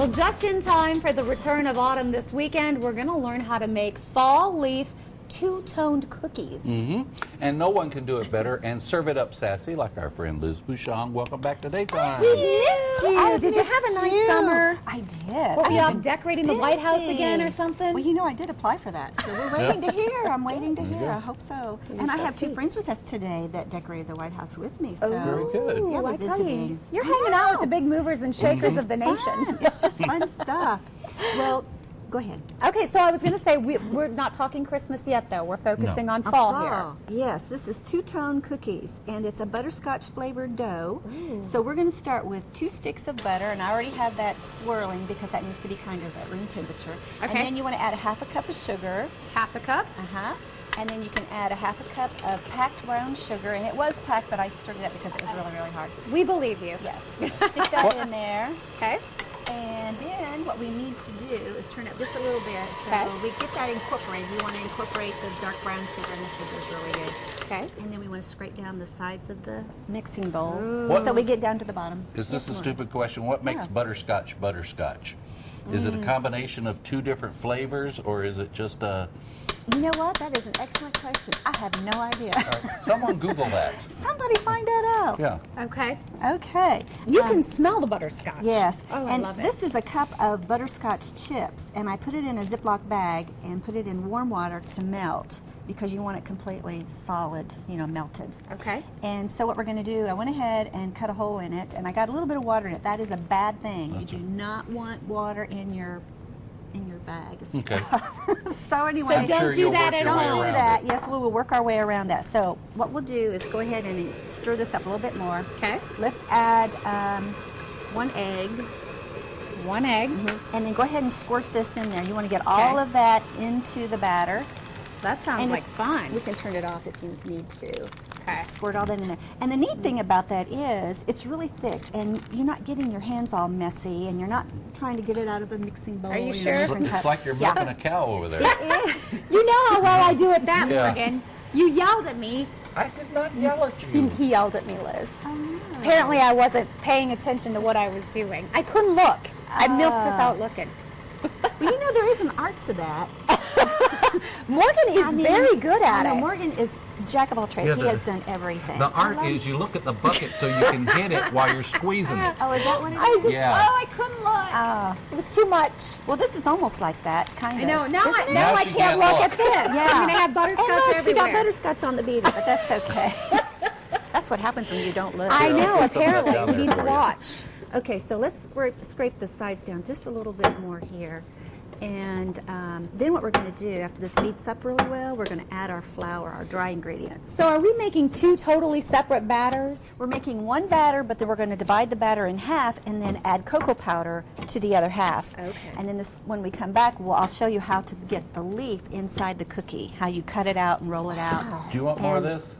Well, just in time for the return of autumn this weekend, we're going to learn how to make fall leaf two-toned cookies. And no one can do it better and serve it up sassy like our friend Liz Bushong. Welcome back to Daytime. We missed you. Did you have a nice summer? I did. Were you out decorating the White House again or something? Well, you know, I did apply for that, so we're waiting to hear. I'm waiting to hear. I hope so. And I have two friends with us today that decorated the White House with me. So very good. Yeah, we're I tell you, visiting. you're hanging out with the big movers and shakers of the nation. It's just fun stuff. Well, go ahead. Okay, so I was going to say, we're not talking Christmas yet, though. We're focusing on fall here. Yes, this is two-tone cookies, and it's a butterscotch flavored dough. So we're going to start with 2 sticks of butter, and I already have that swirling because that needs to be kind of at room temperature. Okay. And then you want to add a 1/2 cup of sugar. 1/2 cup? And then you can add a 1/2 cup of packed brown sugar, and it was packed, but I stirred it up because it was really, really hard. We believe you. Yes. Stick that in there. Okay. And then what we need to do is turn up just a little bit so we get that incorporated. We want to incorporate the dark brown sugar, and the sugar is really good. Okay. And then we want to scrape down the sides of the mixing bowl What- so we get down to the bottom. Is this a stupid question? What makes butterscotch butterscotch? Is it a combination of 2 different flavors, or is it just a... You know what? That is an excellent question. I have no idea. Someone Google that. Somebody find that out. Yeah. Okay. Okay. You can smell the butterscotch. Yes. Oh, and I love it. this is a cup of butterscotch chips, and I put it in a Ziploc bag and put it in warm water to melt because you want it completely solid, you know, melted. Okay. And so what we're going to do, I went ahead and cut a hole in it, and I got a little bit of water in it. That is a bad thing. You do not want water in your bags. Okay. So anyway, So don't do that at all. Don't do that. Yes, we will work our way around that. So what we'll do is go ahead and stir this up a little bit more. Okay. Let's add 1 egg. 1 egg. And then go ahead and squirt this in there. You want to get all of that into the batter. That sounds like fun. We can turn it off if you need to. Okay. Squirt all that in there. And the neat thing about that is it's really thick, and you're not getting your hands all messy, and you're not trying to get it out of a mixing bowl. Are you in a sure? different It's cup. like you're milking a cow over there. You know how well I do at that, Yeah. Morgan. You yelled at me. I did not yell at you. He yelled at me, Liz. Oh, no. Apparently I wasn't paying attention to what I was doing. I couldn't look. I milked without looking. Well, you know, there is an art to that. Morgan is very good at it. Morgan is jack of all trades. Yeah, he has done everything. The art is you look at the bucket so you can hit it while you're squeezing it. Oh, is that what it is? I just, Yeah. I couldn't look. It was too much. Well, this is almost like that, kind I of. know. Now, Isn't it? now Now I she can't can't look look. at this. Yeah. I'm going to have butterscotch And look, everywhere. she got butterscotch on the beater, but that's okay. That's what happens when you don't look. I Yeah, know. I'll put some of that Apparently, down we there need to for you. watch. Okay, so let's scrape the sides down just a little bit more here. And then what we're going to do after this beats up really well, we're going to add our flour, our dry ingredients. So are we making 2 totally separate batters? We're making one batter, but then we're going to divide the batter in half and then add cocoa powder to the other half. Okay. And then when we come back, I'll show you how to get the leaf inside the cookie, how you cut it out and roll it out. Do you want more of this?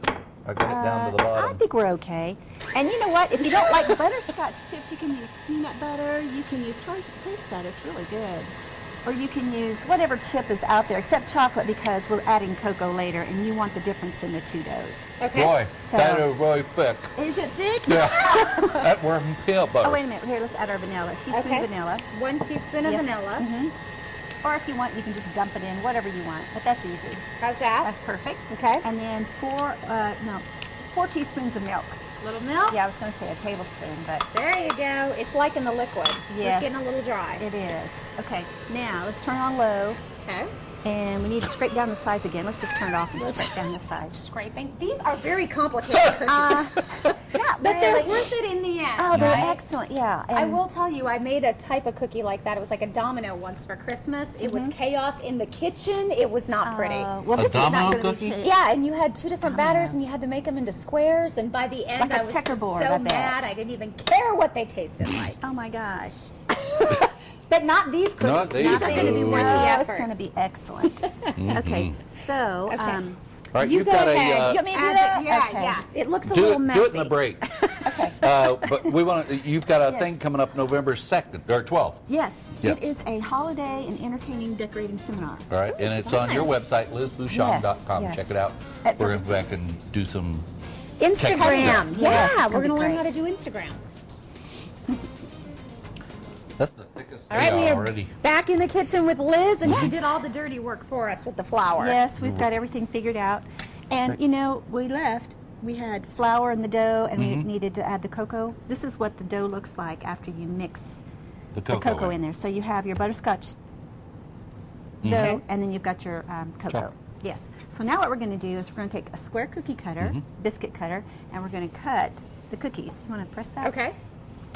I got it down to the bottom. I think we're okay. And you know what? If you don't like butterscotch chips, you can use peanut butter. You can use, taste that. It's really good. Or you can use whatever chip is out there, except chocolate, because we're adding cocoa later, and you want the difference in the 2 doughs. Okay. Boy, So- that is really thick. Is it thick? Yeah. That worm peanut butter. Oh, wait a minute. Here, let's add our vanilla. A teaspoon of vanilla. 1 teaspoon of Yes. vanilla. Or if you want, you can just dump it in, whatever you want. But that's easy. How's that? That's perfect. Okay. And then 4 teaspoons of milk. Little milk? Yeah, I was going to say a tablespoon, but There you go. It's like in the liquid. yes. It's getting a little dry. It is. Okay, now let's turn on low. Okay. And we need to scrape down the sides again. Let's just turn it off and scrape down the sides. Scraping. These are very complicated cookies. Not But they're really. worth it in the end. Oh, they're right? excellent. Yeah. I and- will tell you, I made a type of cookie like that. It was like a domino once for Christmas. It was chaos in the kitchen. It was not pretty. Well, A this is domino not going to cookie? be cake. Yeah, and you had 2 different batters, and you had to make them into squares. And by the end, Like a I was just checkerboard, so I bet. mad. I didn't even care what they tasted like. Oh my gosh. But not these cookies. Not these. Not going to be worth the No, it's effort. going to be excellent. Okay, so Okay. All right, You you've go got ahead. a. you want me to do Add that? the- yeah, Okay. yeah. It looks a Do little it, messy. do it in the break. But we want to. You've got a thing coming up November 2nd or 12th. Yes, Yes. it is a holiday and entertaining decorating seminar. All right, and it's on your website, lizbushong.com. Yes, yes. Check it out. At We're going to go back and do some. Instagram. Yes, Yeah, it's we're gonna going to be learn great. how to do Instagram. That's the thickest All right, Yeah, we are already. back in the kitchen with Liz, and she did all the dirty work for us with the flour. Yes, we've got everything figured out. And, you know, we had flour in the dough, and we needed to add the cocoa. This is what the dough looks like after you mix The the cocoa, cocoa in there. So you have your butterscotch dough, and then you've got your cocoa. Chocolate. Yes. So now what we're going to do is we're going to take a square cookie cutter, biscuit cutter, and we're going to cut the cookies. You want to press that? Okay.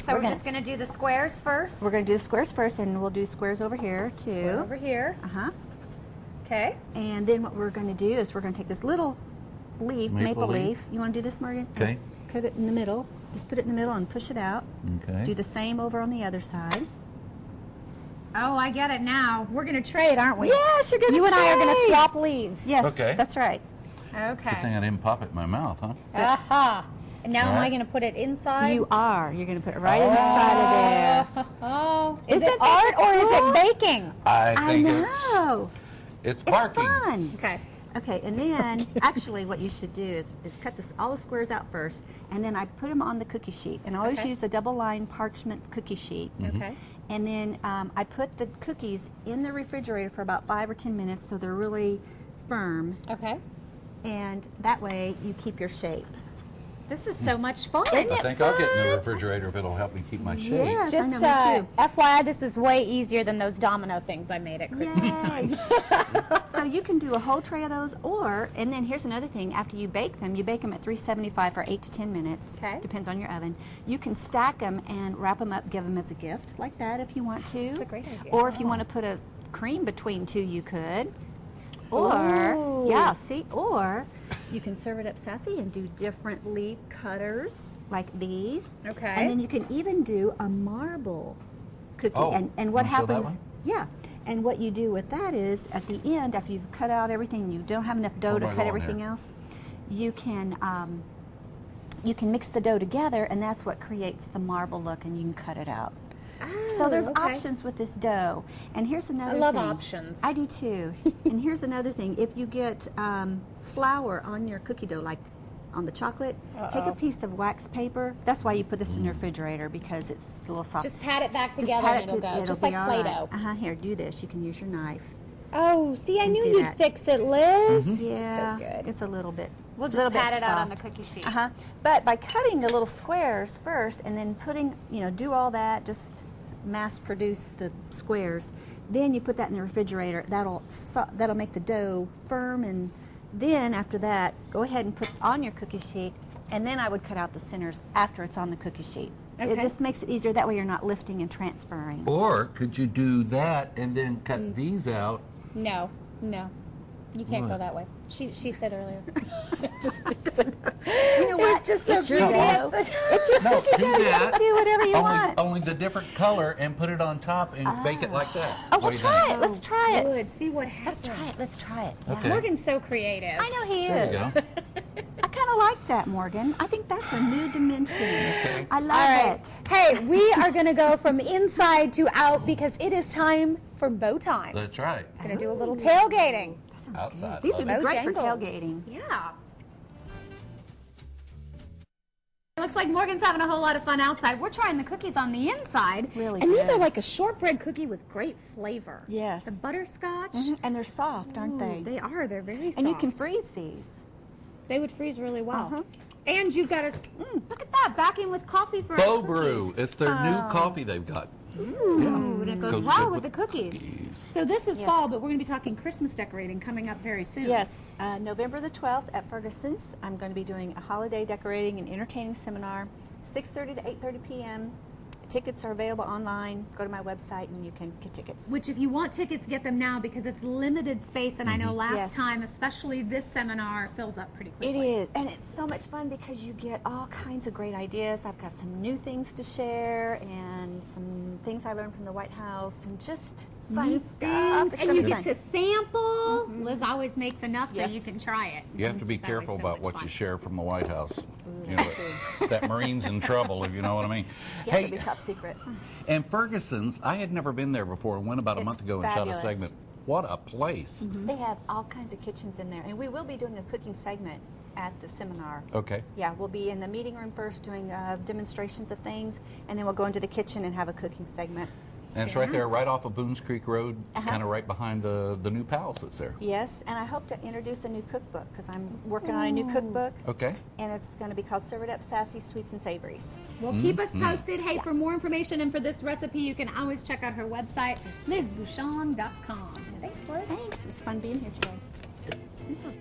So we're gonna- just going to do the squares first. We're going to do the squares first, and we'll do squares over here, too. Square over here. Uh-huh. Okay. And then what we're going to do is we're going to take this little leaf, maple leaf. You want to do this, Morgan? Okay. And cut it in the middle. Just put it in the middle and push it out. Okay. Do the same over on the other side. Oh, I get it now. We're going to trade, aren't we? Yes, you're going to You and I are going to trade. swap leaves. Yes, Okay. that's right. Good thing Okay. I didn't pop it in my mouth, huh? Aha. And now All am I right. going to put it inside? You are. You're going to put it right inside of there. Oh. Is Isn't it that art or is cool? it baking? I I think know. it's It's barking. fun. Okay. Okay, and then actually what you should do is cut all the squares out first, and then I put them on the cookie sheet. And I always Okay. use a double-line parchment cookie sheet. Okay. And then I put the cookies in the refrigerator for about 5 or 10 minutes so they're really firm. Okay. And that way you keep your shape. This is so much fun. I think I'll get in the refrigerator if it'll help me keep my shape. Yes, I Just know, me too. FYI, this is way easier than those domino things I made at Christmas time. So you can do a whole tray of those, and then here's another thing. After you bake them at 375 for 8 to 10 minutes. Okay. Depends on your oven. You can stack them and wrap them up, give them as a gift like that if you want to. That's a great idea. Or if you want to put a cream between two, you could. Or, Ooh. or you can serve it up sassy and do different leaf cutters like these. Okay. And then you can even do a marble cookie. Oh, And what wanna show that happens? one? Yeah. And what you do with that is at the end, after you've cut out everything, and you don't have enough dough What to am I cut going everything here? else, you can mix the dough together, and that's what creates the marble look, and you can cut it out. So there's okay. options with this dough. And here's another thing. love options. I do too. And here's another thing. If you get flour on your cookie dough, like on the chocolate, take a piece of wax paper. That's why you put this in your refrigerator, because it's a little soft. Just pat it back Just together pat and it it'll go. Just be like all right. Play-Doh. Here, do this. You can use your knife. Oh, see, I knew do you'd that. fix it, Liz. Yeah, So good. it's a little bit. We'll just little bit pat it out on the soft. cookie sheet. But by cutting the little squares first, and then putting, do all that, just mass produce the squares. Then you put that in the refrigerator. That'll make the dough firm, and then after that, go ahead and put on your cookie sheet. And then I would cut out the centers after it's on the cookie sheet. It Okay. just makes it easier. That way you're not lifting and transferring. Or could you do that and then cut these out? No. You can't go What? that way. She said earlier. You know what? It's just so It's your cute. dough. No, do that. Do whatever you want. Only the different color and put it on top and bake it like that. Oh, What we'll do you try think? it. Let's try it. Good. See what happens. Let's try it. Okay. Morgan's so creative. I know he There is. you go. I kind of like that, Morgan. I think that's a new dimension. Okay. I love All right. it. Hey, we are going to go from inside to out because it is time for bow time. That's right. Going to do a little tailgating. That sounds Outside, good. These love would be it. great for Bojangles. tailgating. Yeah. It looks like Morgan's having a whole lot of fun outside. We're trying the cookies on the inside. Really And these good. are like a shortbread cookie with great flavor. Yes. The butterscotch. And they're soft, aren't Ooh, they? They are. They're very soft. And you can freeze these. They would freeze really well. Uh-huh. And you've got to look at that. Back in with coffee for our Faux cookies. brew. It's their new coffee they've got. Ooh, and it goes Goes well good with the with cookies. cookies. So this is Yes. fall, but we're going to be talking Christmas decorating coming up very soon. Yes, November the 12th at Ferguson's. I'm going to be doing a holiday decorating and entertaining seminar, 6:30 to 8:30 p.m. Tickets are available online. Go to my website and you can get tickets. Which, if you want tickets, get them now because it's limited space. And I know last Yes. time, especially this seminar, fills up pretty It quickly. is, and it's so much fun because you get all kinds of great ideas. I've got some new things to share and some things I learned from the White House and just fun Neat stuff. things, It's and gonna you be get fun. to sample. Liz always makes enough so Yes. you can try it. You have to be Which is always careful so about much what fun. you share from the White House. You that's know, that Marine's in trouble, if you know what I mean. You have to be top secret. And Ferguson's, I had never been there before. I went about a It's month ago and shot a fabulous. segment. What a place. They have all kinds of kitchens in there, and we will be doing a cooking segment at the seminar. Okay. Yeah, we'll be in the meeting room first doing demonstrations of things, and then we'll go into the kitchen and have a cooking segment. And it's right there, right off of Boones Creek Road, kind of right behind the new Palace that's there. Yes, and I hope to introduce a new cookbook because I'm working on a new cookbook. Okay. And it's going to be called Serve It Up Sassy Sweets and Savories. Well, keep us posted. Hey, for more information and for this recipe, you can always check out her website, lizbushong.com. Thanks, Liz. Thanks. It's fun being here today.